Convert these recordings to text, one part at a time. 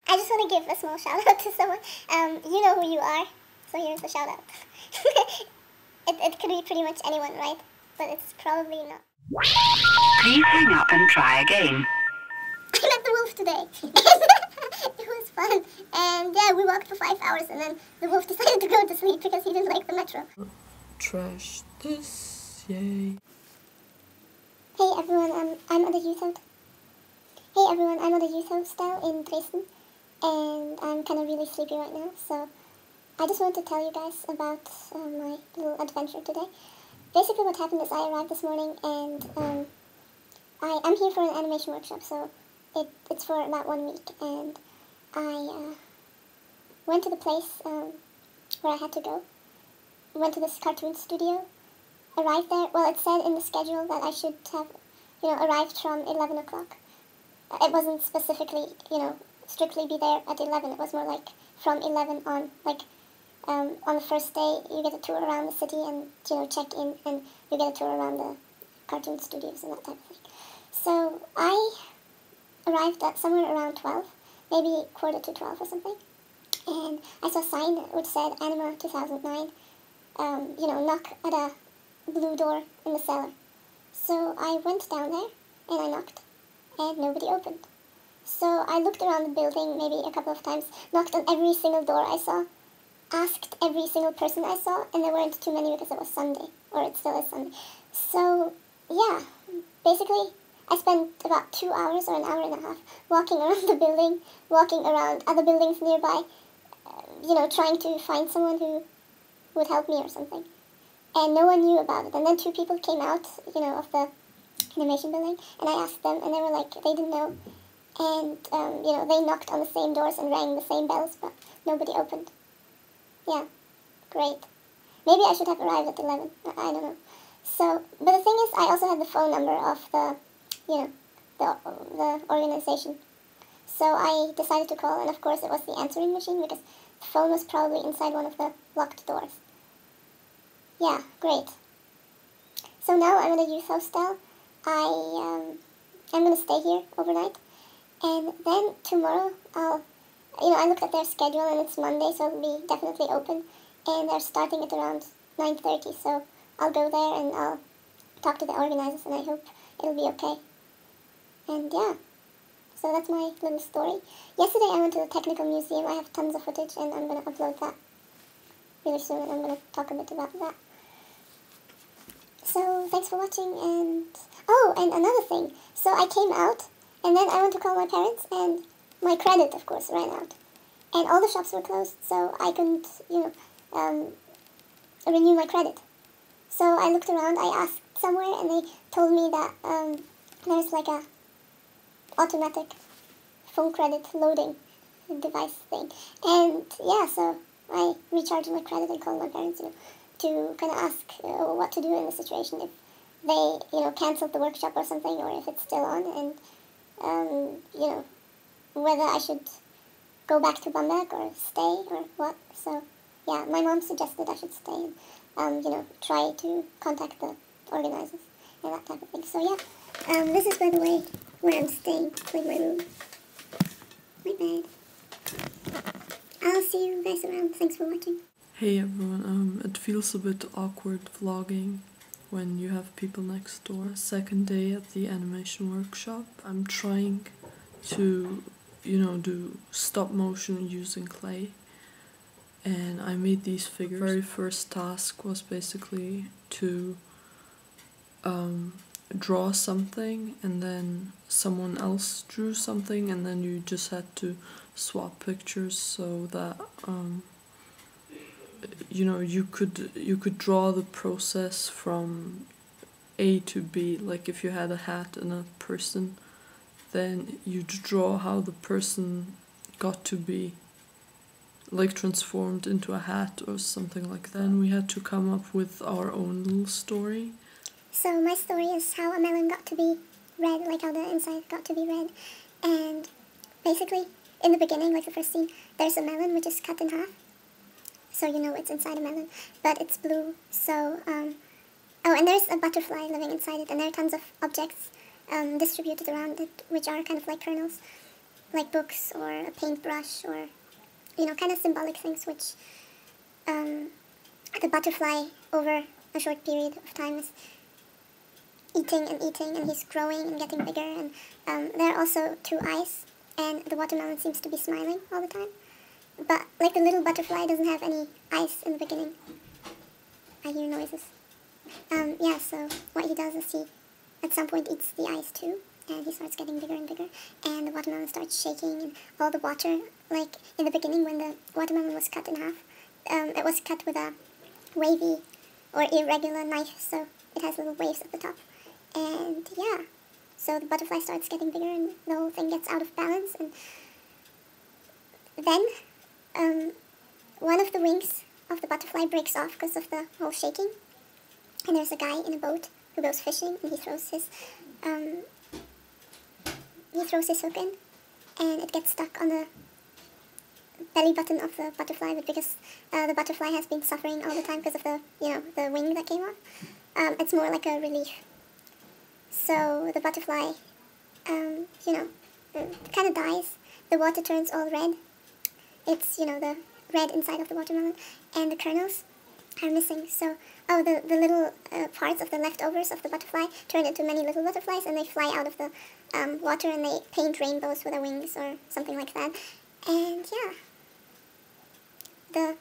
I just want to give a small shout out to someone. You know who you are, so here's the shout out. It could be pretty much anyone, right? But it's probably not. Please hang up and try again. I met the wolf today. It was fun. And yeah, we walked for 5 hours and then the wolf decided to go to sleep because he didn't like the metro. Trash this, yay. Hey everyone, I'm at the youth hotel. Hey everyone, I'm at the youth hostel in Dresden. And I'm kind of really sleepy right now, so I just wanted to tell you guys about my little adventure today. Basically what happened is I arrived this morning and I'm here for an animation workshop, so it's for about 1 week, and I went to the place where I had to go, went to this cartoon studio, arrived there. Well, it said in the schedule that I should have, arrived from 11 o'clock. It wasn't specifically, strictly be there at 11. It was more like from 11 on, like on the first day you get a tour around the city and, check in and you get a tour around the cartoon studios and that type of thing. So I arrived at somewhere around 12, maybe quarter to 12 or something, and I saw a sign which said Anima 2009, knock at a blue door in the cellar. So I went down there and I knocked and nobody opened. So I looked around the building maybe a couple of times, knocked on every single door I saw, asked every single person I saw, and there weren't too many because it was Sunday, or it still is Sunday. So yeah, basically I spent about 2 hours or an hour and a half walking around the building, walking around other buildings nearby, trying to find someone who would help me or something. And no one knew about it. And then 2 people came out, of the animation building, and I asked them, and they were like, they didn't know. And, they knocked on the same doors and rang the same bells, but nobody opened. Yeah, great. Maybe I should have arrived at 11. I don't know. So, but the thing is, I also had the phone number of the, the organization. So I decided to call, and of course it was the answering machine, because the phone was probably inside one of the locked doors. Yeah, great. So now I'm at a youth hostel. I'm going to stay here overnight. And then tomorrow I looked at their schedule and it's Monday, so it'll be definitely open. And they're starting at around 9:30, so I'll go there and I'll talk to the organizers and I hope it'll be okay. And yeah, so that's my little story. Yesterday I went to the Technical Museum. I have tons of footage and I'm going to upload that really soon, and I'm going to talk a bit about that. So thanks for watching, and oh, and another thing. So I came out and then I went to call my parents and my credit, of course, ran out. And all the shops were closed, so I couldn't, renew my credit. So I looked around, I asked somewhere, and they told me that there's like a automatic phone credit loading device thing. And yeah, so I recharged my credit and called my parents, to kind of ask what to do in the situation, if they, canceled the workshop or something, or if it's still on, and, whether I should go back to Bamberg or stay or what. So yeah, my mom suggested I should stay and, try to contact the organizers and that type of thing. So yeah, this is, by the way, where I'm staying, like my room. My bed. I'll see you guys around. Thanks for watching. Hey everyone, it feels a bit awkward vlogging when you have people next door. Second day at the animation workshop. I'm trying to, do stop motion using clay. And I made these figures. The very first task was basically to draw something, and then someone else drew something, and then you just had to swap pictures so that you could draw the process from A to B. Like if you had a hat and a person, then you'd draw how the person got to be, like, transformed into a hat or something like that. Then we had to come up with our own little story. So my story is how a melon got to be red, like how the inside got to be red. And basically, in the beginning, like the first scene, there's a melon which is cut in half. So it's inside a melon, but it's blue. So, oh, and there's a butterfly living inside it, and there are tons of objects distributed around it, which are kind of like kernels. like books or a paintbrush or, you know, kind of symbolic things which the butterfly over a short period of time is eating and he's growing and getting bigger, and there are also two eyes, and the watermelon seems to be smiling all the time. But like the little butterfly doesn't have any eyes in the beginning. I hear noises. Yeah, so what he does is he at some point eats the eyes too, and he starts getting bigger and bigger, and the watermelon starts shaking, and all the water, like in the beginning when the watermelon was cut in half, it was cut with a wavy or irregular knife, so it has little waves at the top. And yeah, so the butterfly starts getting bigger and the whole thing gets out of balance, and then one of the wings of the butterfly breaks off because of the whole shaking, and there's a guy in a boat who goes fishing, and he throws his hook in, and it gets stuck on the belly button of the butterfly, but because the butterfly has been suffering all the time because of the, you know, the wing that came off, it's more like a relief. So the butterfly, you know, kind of dies. The water turns all red. It's, you know, the red inside of the watermelon, and the kernels are missing. So, the little parts of the leftovers of the butterfly turn into many little butterflies, and they fly out of the water, and they paint rainbows with their wings or something like that. And yeah, the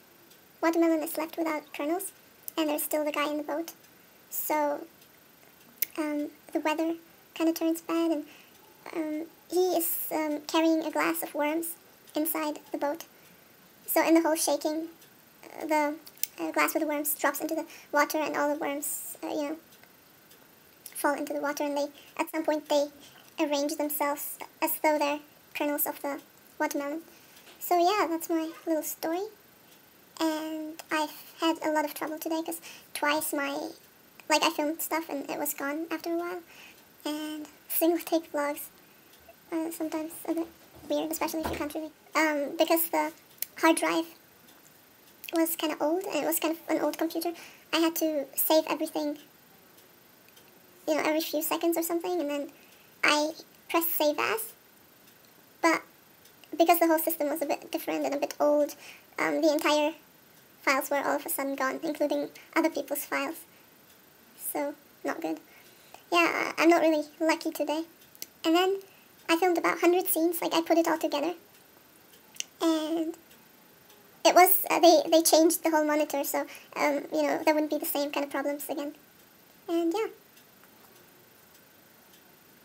watermelon is left without kernels, and there's still the guy in the boat. So the weather kind of turns bad, and he is carrying a glass of worms inside the boat. So in the whole shaking, the glass with the worms drops into the water, and all the worms, you know, fall into the water, and they, at some point, they arrange themselves as though they're kernels of the watermelon. So yeah, that's my little story, and I've had a lot of trouble today because twice I filmed stuff and it was gone after a while, and single take vlogs sometimes a bit weird, especially if you can't really, because the hard drive was kind of old, and it was kind of an old computer. I had to save everything, you know, every few seconds or something, and then I pressed save as, but because the whole system was a bit different and a bit old, the entire files were all of a sudden gone, including other people's files. So, not good. Yeah, I'm not really lucky today. And then I filmed about 100 scenes, like I put it all together. And it was, they changed the whole monitor, so, you know, there wouldn't be the same kind of problems again. And yeah.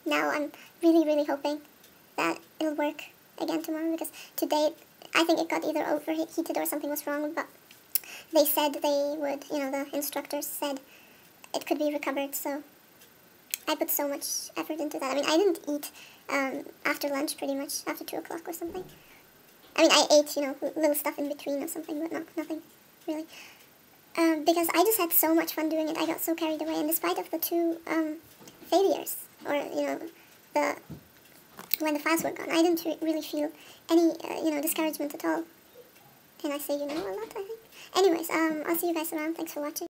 Now I'm really, really hoping that it'll work again tomorrow, because today I think it got either overheated or something was wrong, but they said they would, you know, the instructors said it could be recovered, so I put so much effort into that. I mean, I didn't eat after lunch pretty much, after 2 o'clock or something. I mean, I ate, you know, little stuff in between or something, but nothing really. Because I just had so much fun doing it, I got so carried away, and despite of the 2 failures, or, you know, when the files were gone, I didn't really feel any, you know, discouragement at all. And I say, you know, a lot, I think. Anyways, I'll see you guys around. Thanks for watching.